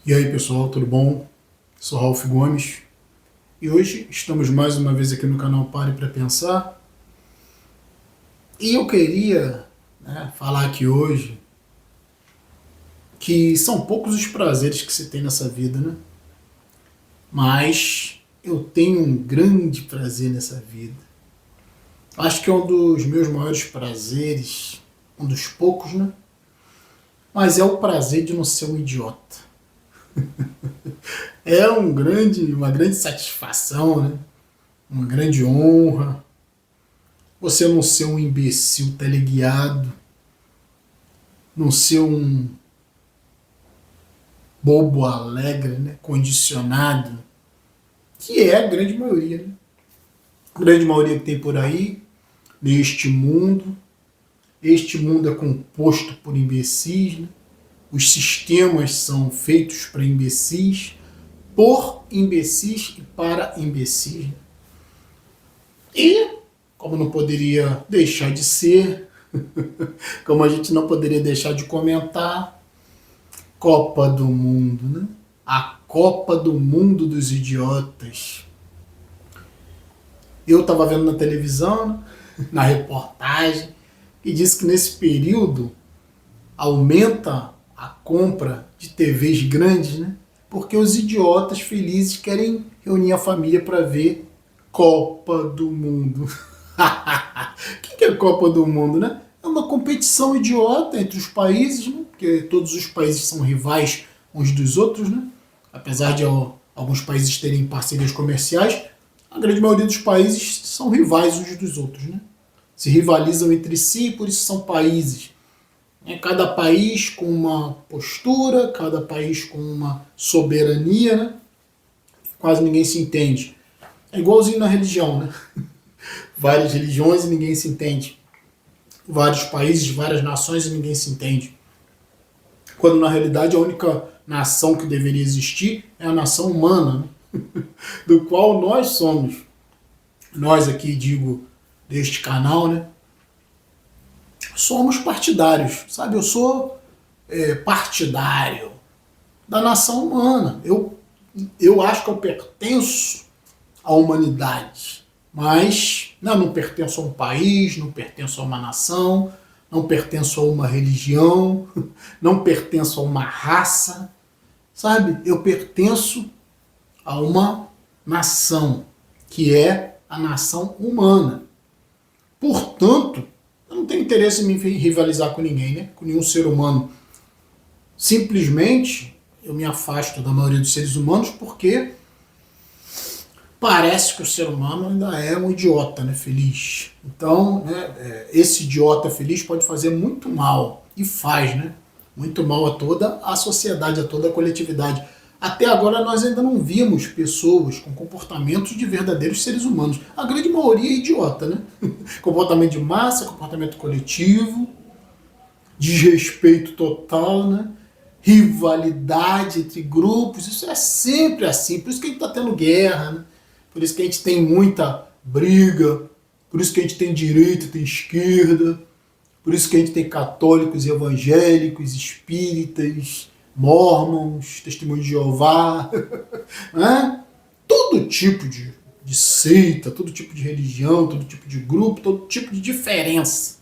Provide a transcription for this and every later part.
E aí pessoal, tudo bom? Sou Ralph Gomes e hoje estamos mais uma vez aqui no canal Pare para Pensar e eu queria falar aqui hoje que são poucos os prazeres que se tem nessa vida, né? Mas eu tenho um grande prazer nessa vida. Acho que é um dos meus maiores prazeres, um dos poucos, né? Mas é o prazer de não ser um idiota. É uma grande satisfação, né? Uma grande honra. Você não ser um imbecil teleguiado, não ser um bobo alegre, né? Condicionado, que é a grande maioria, né? A grande maioria que tem por aí, neste mundo. Este mundo é composto por imbecis, né? Os sistemas são feitos para imbecis, por imbecis e para imbecis. Né? E, como não poderia deixar de ser, como a gente não poderia deixar de comentar, Copa do Mundo, né? A Copa do Mundo dos idiotas. Eu estava vendo na televisão, né, na reportagem, que disse que nesse período aumenta a compra de TVs grandes, né? Porque os idiotas felizes querem reunir a família para ver Copa do Mundo. O que é Copa do Mundo, né? É uma competição idiota entre os países, né? Porque todos os países são rivais uns dos outros, né? Apesar de alguns países terem parcerias comerciais, a grande maioria dos países são rivais uns dos outros, né? Se rivalizam entre si, por isso são países. Cada país com uma postura, cada país com uma soberania, né? Quase ninguém se entende. É igualzinho na religião, né? Várias religiões e ninguém se entende. Vários países, várias nações e ninguém se entende. Quando na realidade a única nação que deveria existir é a nação humana, né? Do qual nós somos. Nós aqui, digo, deste canal, né? Somos partidários, sabe? Eu sou partidário da nação humana. Eu acho que eu pertenço à humanidade, mas não pertenço a um país, não pertenço a uma nação, não pertenço a uma religião, não pertenço a uma raça, sabe? Eu pertenço a uma nação, que é a nação humana. Portanto, eu não tenho interesse em me rivalizar com ninguém, né? Com nenhum ser humano. Simplesmente eu me afasto da maioria dos seres humanos porque parece que o ser humano ainda é um idiota, né? Feliz. Então, né, esse idiota feliz pode fazer muito mal, e faz, né? Muito mal a toda a sociedade, a toda a coletividade. Até agora nós ainda não vimos pessoas com comportamentos de verdadeiros seres humanos. A grande maioria é idiota, né? Comportamento de massa, comportamento coletivo, desrespeito total, né? Rivalidade entre grupos, isso é sempre assim. Por isso que a gente está tendo guerra, né? Por isso que a gente tem muita briga, por isso que a gente tem direita, tem esquerda, por isso que a gente tem católicos, evangélicos, espíritas, mormons, testemunhos de Jeová, né? Todo tipo de seita, todo tipo de religião, todo tipo de grupo, todo tipo de diferença.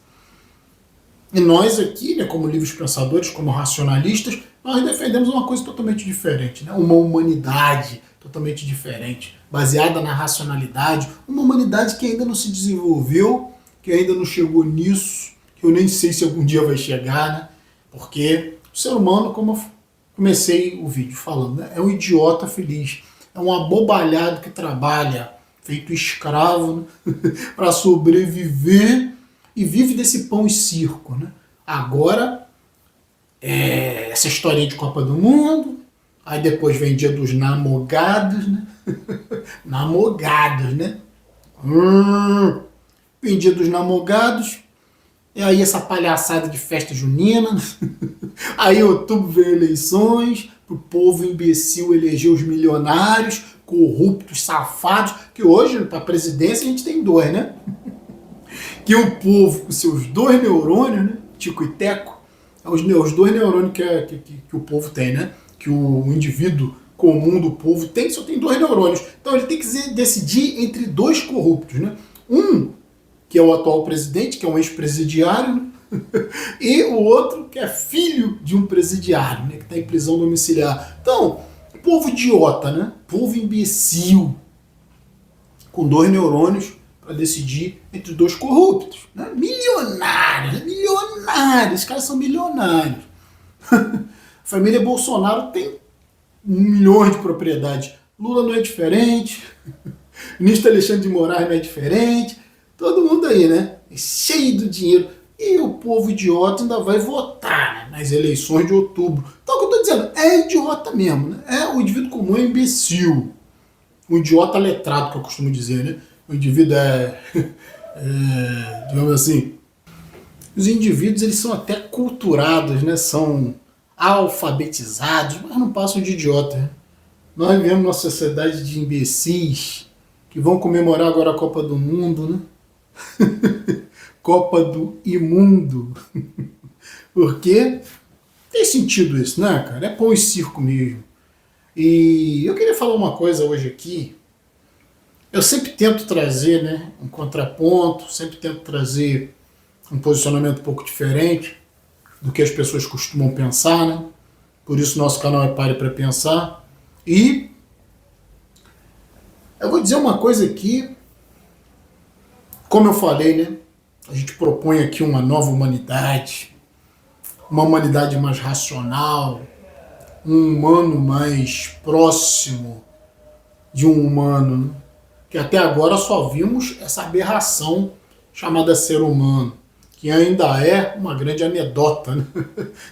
E nós aqui, né, como livres pensadores, como racionalistas, nós defendemos uma coisa totalmente diferente, né? Uma humanidade totalmente diferente, baseada na racionalidade, uma humanidade que ainda não se desenvolveu, que ainda não chegou nisso, que eu nem sei se algum dia vai chegar, né? Porque o ser humano, como eu comecei o vídeo falando, né, é um idiota feliz, é um abobalhado que trabalha feito escravo, né, para sobreviver e vive desse pão e circo, né? Agora, essa historinha de Copa do Mundo, aí depois vem Dia dos Namogados, né? Namogados, né? Vem Dia dos Namogados, e aí essa palhaçada de festa junina, aí em outubro vem eleições, pro povo imbecil eleger os milionários, corruptos, safados, que hoje, para a presidência, a gente tem dois, né? Que o povo, com seus dois neurônios, né? Tico e Teco, os dois neurônios que o povo tem, né? que o indivíduo comum do povo tem, só tem 2 neurônios. Então ele tem que decidir entre 2 corruptos, né? Um, que é o atual presidente, que é um ex-presidiário, né? E o outro, que é filho de um presidiário, né? Que está em prisão domiciliar. Então, povo idiota, né? Povo imbecil, com 2 neurônios para decidir entre 2 corruptos. Né? Milionários, né? Milionários, os caras são milionários. A família Bolsonaro tem milhões de propriedades. Lula não é diferente, o ministro Alexandre de Moraes não é diferente, todo mundo aí, né? Cheio do dinheiro. E o povo idiota ainda vai votar, né, nas eleições de outubro. Então o que eu estou dizendo, é idiota mesmo, né? O indivíduo comum é imbecil. O idiota letrado, que eu costumo dizer, né? O indivíduo digamos assim, os indivíduos eles são até culturados, né? São alfabetizados, mas não passam de idiota. Né? Nós vivemos numa sociedade de imbecis que vão comemorar agora a Copa do Mundo, né? Copa do Imundo. Porque tem sentido isso, né, cara? É pão e circo mesmo. E eu queria falar uma coisa hoje aqui. Eu sempre tento trazer, né, um contraponto, sempre tento trazer um posicionamento um pouco diferente do que as pessoas costumam pensar, né? Por isso nosso canal é Pare para Pensar. E eu vou dizer uma coisa aqui, como eu falei, né? A gente propõe aqui uma nova humanidade, uma humanidade mais racional, um humano mais próximo de um humano, né? Que até agora só vimos essa aberração chamada ser humano, que ainda é uma grande anedota, né?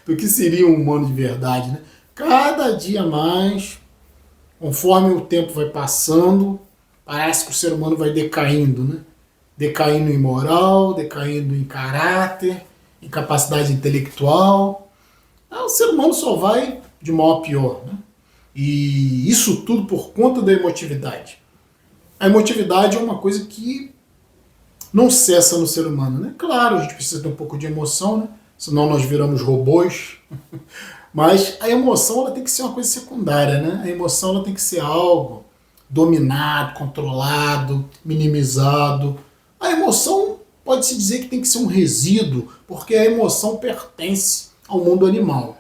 Do que seria um humano de verdade. Né? Cada dia mais, conforme o tempo vai passando, parece que o ser humano vai decaindo, né? Decaindo em moral, decaindo em caráter, em capacidade intelectual. O ser humano só vai de mal a pior. Né? E isso tudo por conta da emotividade. A emotividade é uma coisa que não cessa no ser humano, né? Claro, a gente precisa ter um pouco de emoção, né? Senão nós viramos robôs. Mas a emoção ela tem que ser uma coisa secundária, né? A emoção ela tem que ser algo dominado, controlado, minimizado. A emoção pode-se dizer que tem que ser um resíduo, porque a emoção pertence ao mundo animal.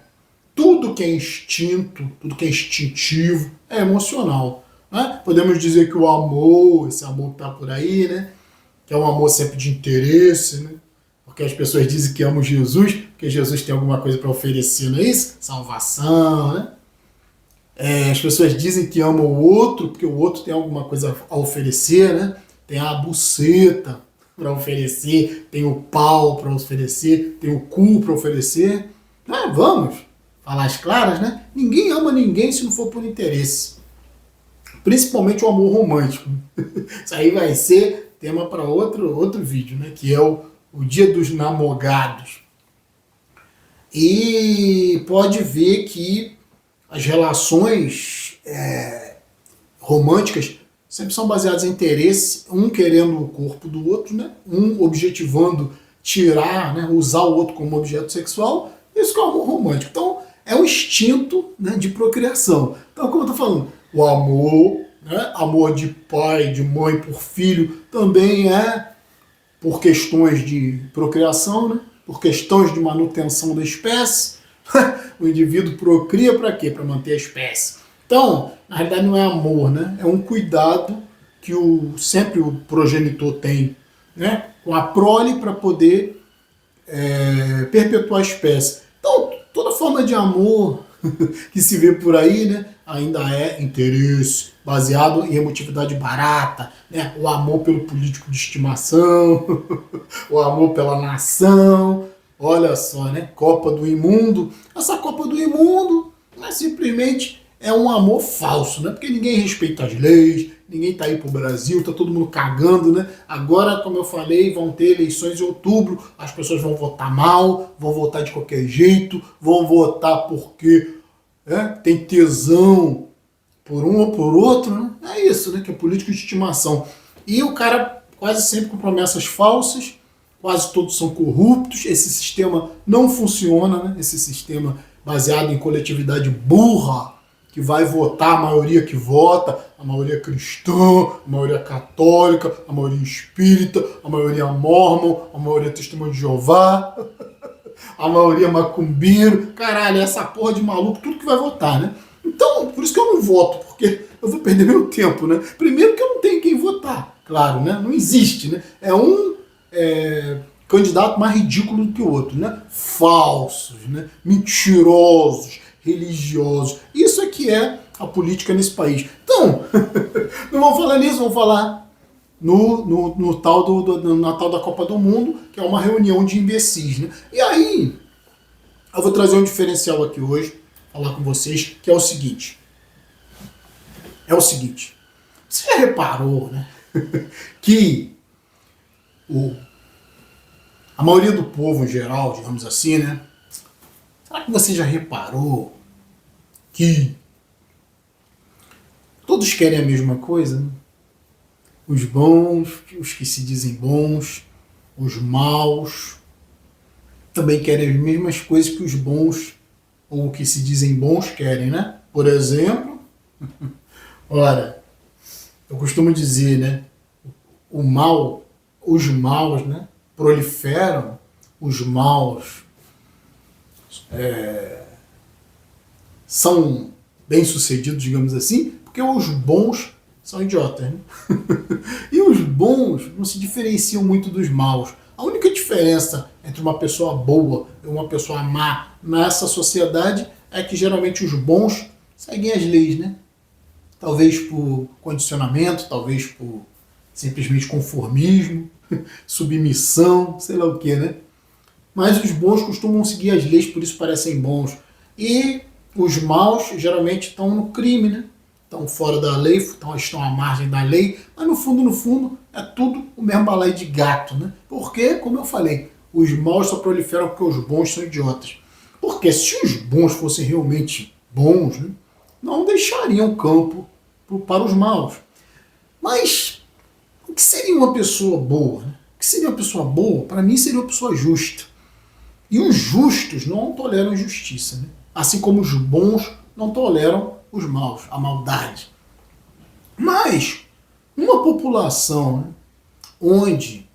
Tudo que é instinto, tudo que é instintivo, é emocional. Né? Podemos dizer que o amor, esse amor que está por aí, né? Que é um amor sempre de interesse, né? Porque as pessoas dizem que amam Jesus, porque Jesus tem alguma coisa para oferecer, não é isso? Salvação, né? As pessoas dizem que amam o outro, porque o outro tem alguma coisa a oferecer, né? Tem a buceta para oferecer, tem o pau para oferecer, tem o cu para oferecer. Vamos falar as claras, né? Ninguém ama ninguém se não for por interesse. Principalmente o amor romântico. Isso aí vai ser tema para outro vídeo, né? Que é o Dia dos Namorados. E pode ver que as relações românticas sempre são baseadas em interesse, um querendo o corpo do outro, né? Um objetivando tirar, né? Usar o outro como objeto sexual. Isso que é o amor romântico. Então, é o instinto, né, de procriação. Então, como eu estou falando, o amor, né, amor de pai, de mãe por filho, também é por questões de procriação, né, por questões de manutenção da espécie. O indivíduo procria para quê? Para manter a espécie. Então, na realidade não é amor, né, é um cuidado que sempre o progenitor tem, né, com a prole para poder perpetuar a espécie. Então, toda forma de amor que se vê por aí, né, ainda é interesse, baseado em emotividade barata, né, o amor pelo político de estimação, o amor pela nação. Olha só, né, Copa do Imundo. Essa Copa do Imundo, né, simplesmente é um amor falso, né, porque ninguém respeita as leis, ninguém tá aí pro Brasil, tá todo mundo cagando, né? Agora, como eu falei, vão ter eleições em outubro, as pessoas vão votar mal, vão votar de qualquer jeito, vão votar porque tem tesão por um ou por outro, né? É isso, né? Que é político de estimação. E o cara quase sempre com promessas falsas, quase todos são corruptos, esse sistema não funciona, né? Esse sistema baseado em coletividade burra, que vai votar a maioria que vota, a maioria cristã, a maioria católica, a maioria espírita, a maioria mórmon, a maioria testemunho de Jeová, a maioria macumbeiro. Caralho, essa porra de maluco, tudo que vai votar, né? Então, por isso que eu não voto, porque eu vou perder meu tempo, né? Primeiro que eu não tenho quem votar, claro, né? Não existe, né? É um candidato mais ridículo do que o outro, né? Falsos, né? Mentirosos, religiosos. Isso é que é a política nesse país. Então, não vamos falar nisso, vamos falar no tal da Copa do Mundo, que é uma reunião de imbecis, né? E aí, eu vou trazer um diferencial aqui hoje, falar com vocês, que é o seguinte. Você já reparou, né? Que a maioria do povo em geral, digamos assim, né? Será que você já reparou que todos querem a mesma coisa, né? Os bons, os que se dizem bons, os maus, também querem as mesmas coisas que os bons ou que se dizem bons querem, né? Por exemplo, ora, eu costumo dizer, né? O mal, os maus, né? Proliferam, os maus são bem-sucedidos, digamos assim, porque os bons são idiotas, né? E os bons não se diferenciam muito dos maus. A única diferença entre uma pessoa boa e uma pessoa má nessa sociedade é que geralmente os bons seguem as leis, né? Talvez por condicionamento, talvez por simplesmente conformismo, submissão, sei lá o que, né? Mas os bons costumam seguir as leis, por isso parecem bons. E os maus geralmente estão no crime, né? Estão fora da lei, estão à margem da lei, mas no fundo, é tudo o mesmo balaio de gato, né? Porque, como eu falei, os maus só proliferam porque os bons são idiotas. Porque se os bons fossem realmente bons, né, não deixariam campo para os maus. Mas o que seria uma pessoa boa? Né? O que seria uma pessoa boa? Para mim seria uma pessoa justa. E os justos não toleram injustiça, né? Assim como os bons não toleram os maus, a maldade. Mas uma população, né, onde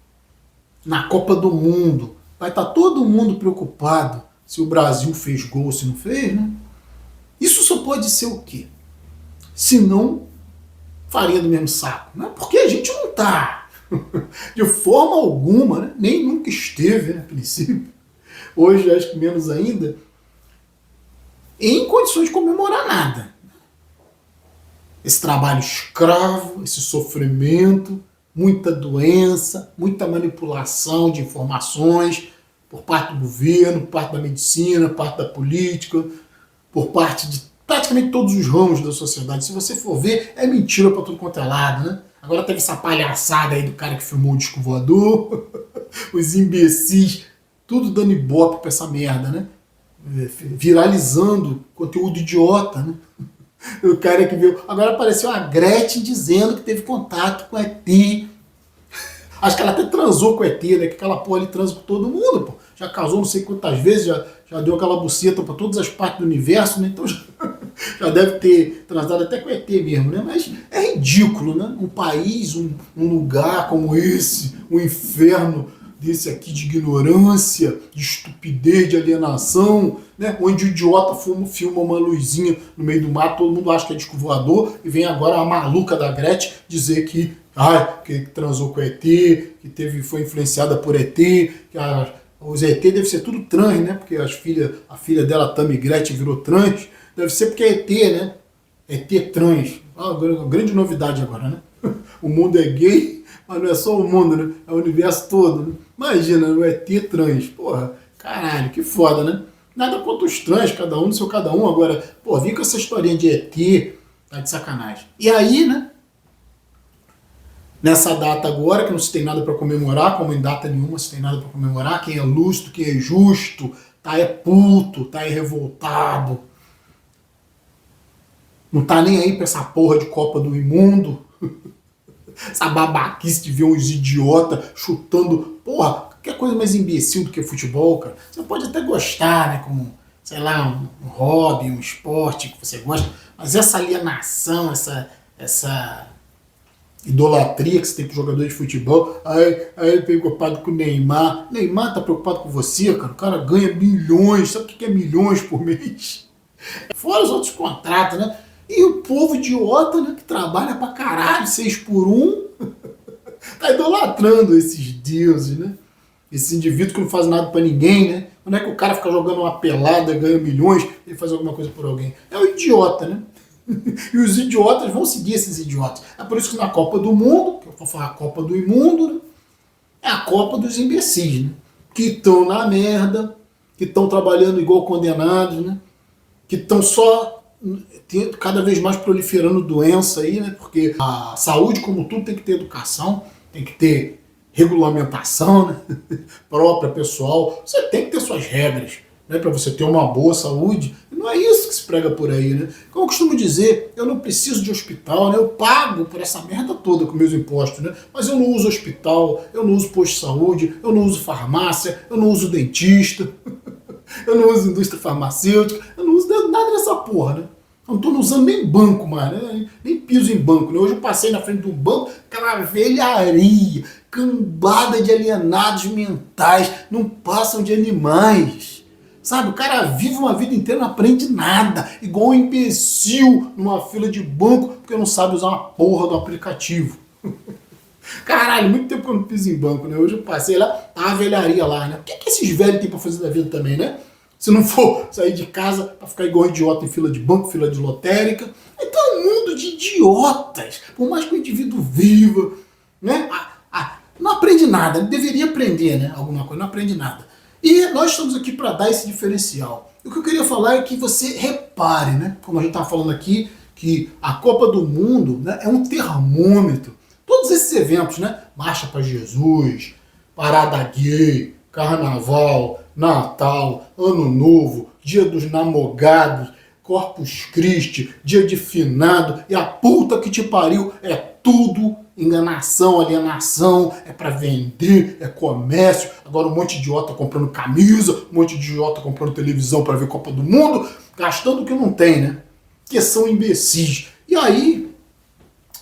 na Copa do Mundo vai estar todo mundo preocupado se o Brasil fez gol ou se não fez, né? Isso só pode ser o quê? Se não farinha do mesmo saco, né? Porque a gente não está de forma alguma, né? Nem nunca esteve, né, a princípio, hoje acho que menos ainda, em condições de comemorar nada. Esse trabalho escravo, esse sofrimento, muita doença, muita manipulação de informações por parte do governo, por parte da medicina, por parte da política, por parte de praticamente todos os ramos da sociedade. Se você for ver, é mentira para tudo quanto é lado, né? Agora teve essa palhaçada aí do cara que filmou o disco voador, os imbecis, tudo dando ibope pra essa merda, né? Viralizando conteúdo idiota, né? O cara que viu. Agora apareceu a Gretchen dizendo que teve contato com ET. Acho que ela até transou com ET, né? Que aquela porra ali transa com todo mundo, pô. Já casou não sei quantas vezes, já deu aquela buceta pra todas as partes do universo, né? Então já deve ter transado até com ET mesmo, né? Mas é ridículo, né? Um país, um lugar como esse, um inferno desse aqui de ignorância, de estupidez, de alienação, né? Onde o idiota filma uma luzinha no meio do mar, todo mundo acha que é disco voador, e vem agora a maluca da Gretchen dizer que transou com ET, que foi influenciada por ET, que os ET deve ser tudo trans, né? Porque a filha dela, Tammy Gretchen, virou trans. Deve ser porque é ET, né? ET trans. Uma grande novidade agora, né? O mundo é gay, mas não é só o mundo, né? É o universo todo, né? Imagina, o ET trans. Porra, caralho, que foda, né? Nada contra os trans, cada um no seu cada um. Agora, pô, vem com essa historinha de ET, tá de sacanagem. E aí, né? Nessa data agora, que não se tem nada para comemorar, como em data nenhuma se tem nada para comemorar, quem é lúcido, quem é justo, tá é puto, tá é revoltado. Não tá nem aí pra essa porra de Copa do Imundo. Essa babaquice de ver uns idiotas chutando. Porra, que coisa mais imbecil do que futebol, cara. Você pode até gostar, né, como sei lá, um hobby, um esporte que você gosta, mas essa alienação, essa idolatria que você tem com jogador de futebol, aí preocupado com o Neymar. Neymar tá preocupado com você, cara. O cara ganha milhões, sabe o que é milhões por mês? Fora os outros contratos, né? E o povo idiota, né, que trabalha pra caralho, 6 por 1, tá idolatrando esses deuses, né? Esse indivíduo que não faz nada pra ninguém, né? Não é que o cara fica jogando uma pelada, ganha milhões, ele faz alguma coisa por alguém. É o idiota, né? E os idiotas vão seguir esses idiotas. É por isso que na Copa do Mundo, que eu vou falar a Copa do Imundo, né? É a Copa dos imbecis, né? Que estão na merda, que estão trabalhando igual condenados, né? Que estão só cada vez mais proliferando doença aí, né? Porque a saúde, como tudo, tem que ter educação, tem que ter regulamentação, né? Própria, pessoal. Você tem que ter suas regras, né? Para você ter uma boa saúde. E não é isso que se prega por aí, né? Como eu costumo dizer, eu não preciso de hospital, né? Eu pago por essa merda toda com meus impostos, né? Mas eu não uso hospital, eu não uso posto de saúde, eu não uso farmácia, eu não uso dentista. Eu não uso indústria farmacêutica, eu não uso nada dessa porra, né? Eu não tô usando nem banco mais, né? Nem piso em banco, né? Hoje eu passei na frente do banco, aquela velharia, cambada de alienados mentais, não passam de animais. Sabe, o cara vive uma vida inteira e não aprende nada, igual um imbecil numa fila de banco, porque não sabe usar uma porra do aplicativo. Caralho, muito tempo que eu não piso em banco, né? Hoje eu passei lá, tá uma velharia lá, né? O que esses velhos têm pra fazer da vida também, né? Se não for sair de casa pra ficar igual idiota em fila de banco, fila de lotérica. Então é um mundo de idiotas. Por mais que o indivíduo viva, né? Não aprende nada. Ele deveria aprender, né? Alguma coisa, não aprende nada. E nós estamos aqui para dar esse diferencial. E o que eu queria falar é que você repare, né? Como a gente estava falando aqui, que a Copa do Mundo, né, é um termômetro. Todos esses eventos, né? Marcha para Jesus, Parada Gay, Carnaval, Natal, Ano Novo, Dia dos Namorados, Corpus Christi, Dia de Finado, e a puta que te pariu, é tudo enganação, alienação, é para vender, é comércio. Agora um monte de idiota comprando camisa, um monte de idiota comprando televisão para ver Copa do Mundo, gastando o que não tem, né? Que são imbecis. E aí,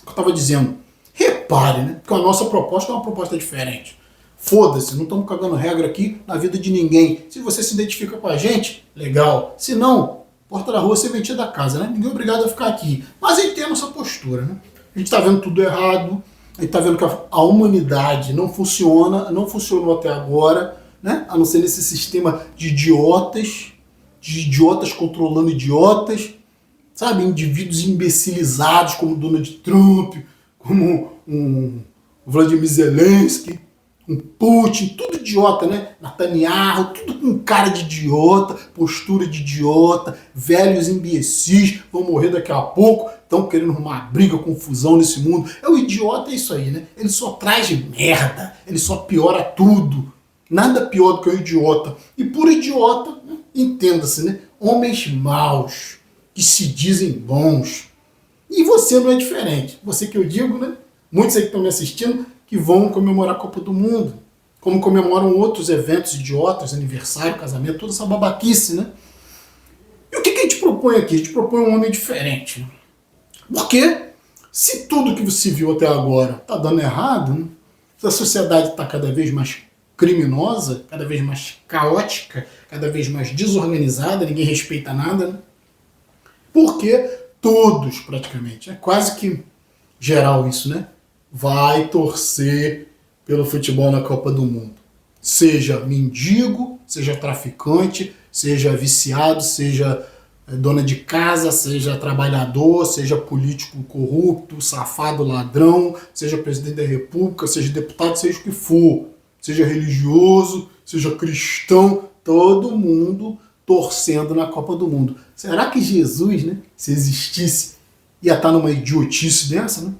o que eu tava dizendo, repare, né? Que a nossa proposta é uma proposta diferente. Foda-se, não estamos cagando regra aqui na vida de ninguém. Se você se identifica com a gente, legal. Se não, porta da rua, serventia da casa, né? Ninguém é obrigado a ficar aqui. Mas a gente tem a nossa postura, né? A gente está vendo tudo errado, a gente está vendo que a humanidade não funciona, não funcionou até agora, né? A não ser nesse sistema de idiotas controlando idiotas, sabe? Indivíduos imbecilizados como Donald Trump, como um Vladimir Zelensky, um Putin, tudo idiota, né? Netanyahu, tudo com cara de idiota, postura de idiota, velhos imbecis, vão morrer daqui a pouco, estão querendo arrumar briga, confusão nesse mundo. O idiota é isso aí, né? Ele só traz merda, ele só piora tudo. Nada pior do que o idiota. E por idiota, né? Entenda-se, né? Homens maus, que se dizem bons. E você não é diferente. Você que eu digo, né? Muitos aí que estão me assistindo, que vão comemorar a Copa do Mundo, como comemoram outros eventos idiotas, aniversário, casamento, toda essa babaquice, né? E o que a gente propõe aqui? A gente propõe um homem diferente. Né? Porque se tudo que você viu até agora está dando errado, né? Se a sociedade está cada vez mais criminosa, cada vez mais caótica, cada vez mais desorganizada, ninguém respeita nada, né? Porque todos, praticamente, é quase que geral isso, né? Vai torcer pelo futebol na Copa do Mundo. Seja mendigo, seja traficante, seja viciado, seja dona de casa, seja trabalhador, seja político corrupto, safado, ladrão, seja presidente da república, seja deputado, seja o que for, seja religioso, seja cristão, todo mundo torcendo na Copa do Mundo. Será que Jesus, né, se existisse, ia estar numa idiotice dessa, né?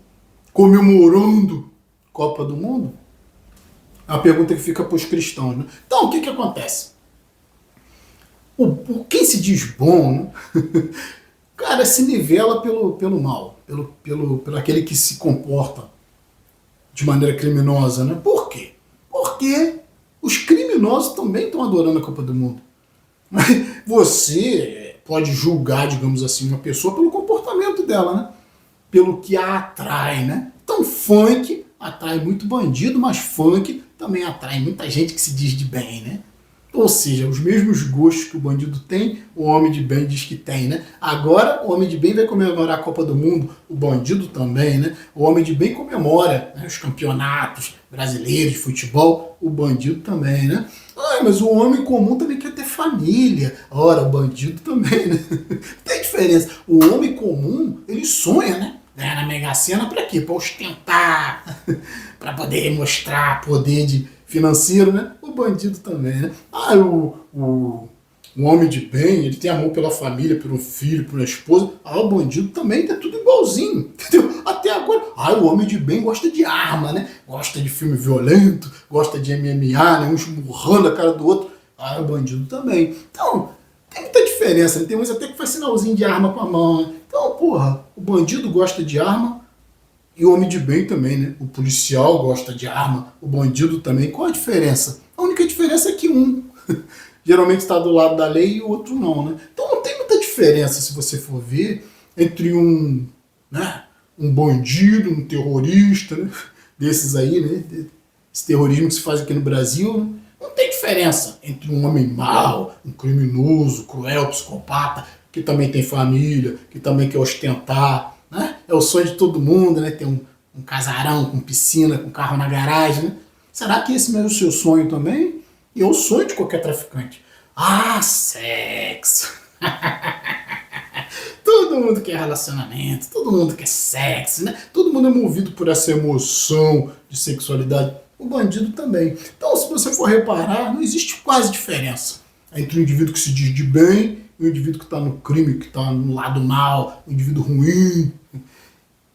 Comemorando Copa do Mundo? É uma pergunta que fica para os cristãos, né? Então, o que acontece? Quem se diz bom, né? Cara, se nivela pelo mal, pelo aquele que se comporta de maneira criminosa, né? Por quê? Porque os criminosos também estão adorando a Copa do Mundo. Mas você pode julgar, digamos assim, uma pessoa pelo comportamento dela, né? Pelo que a atrai, né? Então funk atrai muito bandido, mas funk também atrai muita gente que se diz de bem, né? Ou seja, os mesmos gostos que o bandido tem, o homem de bem diz que tem, né? Agora, o homem de bem vai comemorar a Copa do Mundo, o bandido também, né? O homem de bem comemora, né, os campeonatos brasileiros de futebol, o bandido também, né? Ah, mas o homem comum também quer ter família. Ora, o bandido também, né? Tem diferença. O homem comum, ele sonha, né? Ganhar na Mega Sena pra quê? Pra ostentar, pra poder mostrar poder financeiro, né? O bandido também, né? Ah, o homem de bem, ele tem amor pela família, pelo filho, pela esposa. Ah, o bandido também, tá tudo igualzinho, entendeu? Até agora. Ah, o homem de bem gosta de arma, né? Gosta de filme violento, gosta de MMA, né? Um esmurrando a cara do outro. Ah, o bandido também. Então, tem muita diferença, né? Tem uns até que faz sinalzinho de arma com a mão, né? Então, porra, o bandido gosta de arma e o homem de bem também, né? O policial gosta de arma, o bandido também. Qual a diferença? A única diferença é que um geralmente está do lado da lei e o outro não, né? Então não tem muita diferença, se você for ver, entre né, um bandido, um terrorista, né? Desses aí, né? Esse terrorismo que se faz aqui no Brasil, né? Não tem diferença entre um homem mau, um criminoso, cruel, psicopata, que também tem família, que também quer ostentar, né? É o sonho de todo mundo, né? Ter um casarão com piscina, com carro na garagem, né? Será que esse não é o seu sonho também? E é o sonho de qualquer traficante. Ah, sexo! Todo mundo quer relacionamento, todo mundo quer sexo, né? Todo mundo é movido por essa emoção de sexualidade. O bandido também. Então, se você for reparar, não existe quase diferença entre o indivíduo que se diz de bem e o indivíduo que está no crime, que está no lado mal, o indivíduo ruim,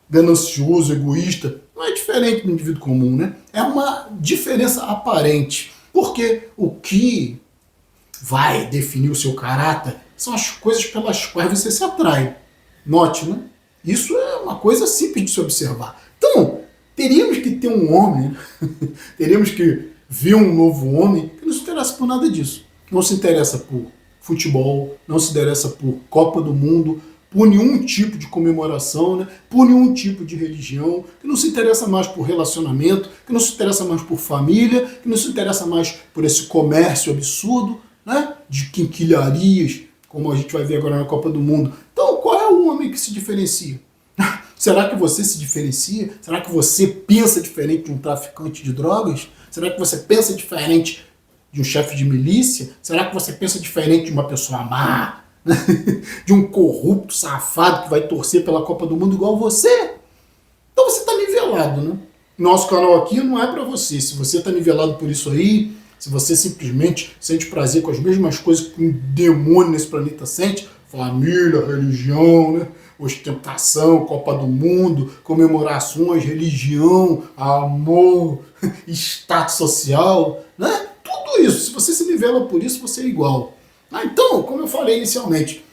ganancioso, egoísta. Não é diferente do indivíduo comum, né? É uma diferença aparente. Porque o que vai definir o seu caráter são as coisas pelas quais você se atrai. Note, né? Isso é uma coisa simples de se observar. Então, teríamos que ter um homem, teríamos que ver um novo homem que não se interessa por nada disso. Não se interessa por futebol, não se interessa por Copa do Mundo, por nenhum tipo de comemoração, né? Por nenhum tipo de religião, que não se interessa mais por relacionamento, que não se interessa mais por família, que não se interessa mais por esse comércio absurdo, né? De quinquilharias, como a gente vai ver agora na Copa do Mundo. Então, qual é o homem que se diferencia? Será que você se diferencia? Será que você pensa diferente de um traficante de drogas? Será que você pensa diferente de um chefe de milícia? Será que você pensa diferente de uma pessoa má? De um corrupto safado que vai torcer pela Copa do Mundo igual você? Então você está nivelado, né? Nosso canal aqui não é para você. Se você está nivelado por isso aí, se você simplesmente sente prazer com as mesmas coisas que um demônio nesse planeta sente, família, religião, né? Ostentação, Copa do Mundo, comemorações, religião, amor, status social, né? Tudo isso. Se você se nivela por isso, você é igual. Então, como eu falei inicialmente,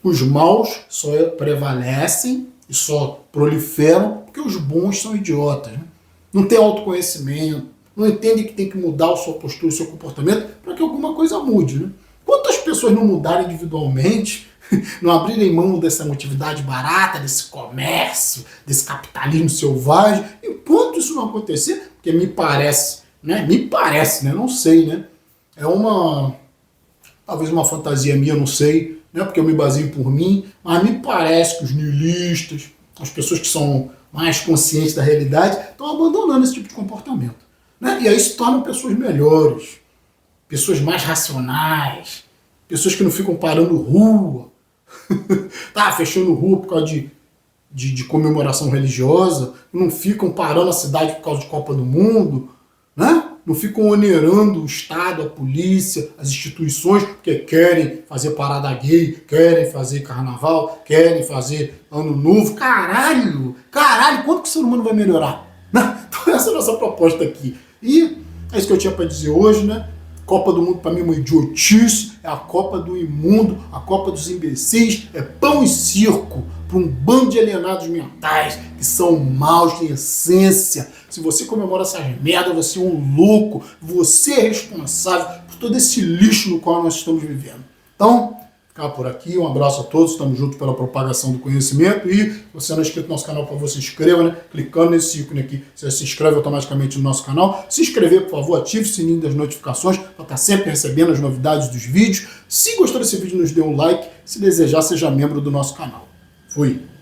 os maus só prevalecem e só proliferam porque os bons são idiotas, né? Não tem autoconhecimento, não entendem que tem que mudar a sua postura, o seu comportamento para que alguma coisa mude, né? Quantas pessoas não mudarem individualmente, não abrirem mão dessa motividade barata, desse comércio, desse capitalismo selvagem, enquanto isso não acontecer, porque me parece, né? Não sei, né? Talvez uma fantasia minha, não sei, né? Porque eu me baseio por mim, mas me parece que os niilistas, as pessoas que são mais conscientes da realidade, estão abandonando esse tipo de comportamento, né? E aí se tornam pessoas melhores, pessoas mais racionais, pessoas que não ficam parando rua, fechando rua por causa de comemoração religiosa, não ficam parando a cidade por causa de Copa do Mundo, né? Não ficam onerando o Estado, a polícia, as instituições, porque querem fazer parada gay, querem fazer carnaval, querem fazer ano novo. Caralho, quanto que o ser humano vai melhorar? Então essa é a nossa proposta aqui. E é isso que eu tinha para dizer hoje, né? Copa do Mundo para mim é uma idiotice, é a Copa do imundo, a Copa dos imbecis, é pão e circo para um bando de alienados mentais que são maus em essência. Se você comemora essas merda, você é um louco, você é responsável por todo esse lixo no qual nós estamos vivendo. Então, ficar por aqui, um abraço a todos, estamos juntos pela propagação do conhecimento e se você não é inscrito no nosso canal, por favor, se inscreva, né? Clicando nesse ícone aqui, você se inscreve automaticamente no nosso canal. Se inscrever, por favor, ative o sininho das notificações para estar sempre recebendo as novidades dos vídeos. Se gostou desse vídeo, nos dê um like. Se desejar, seja membro do nosso canal. Fui!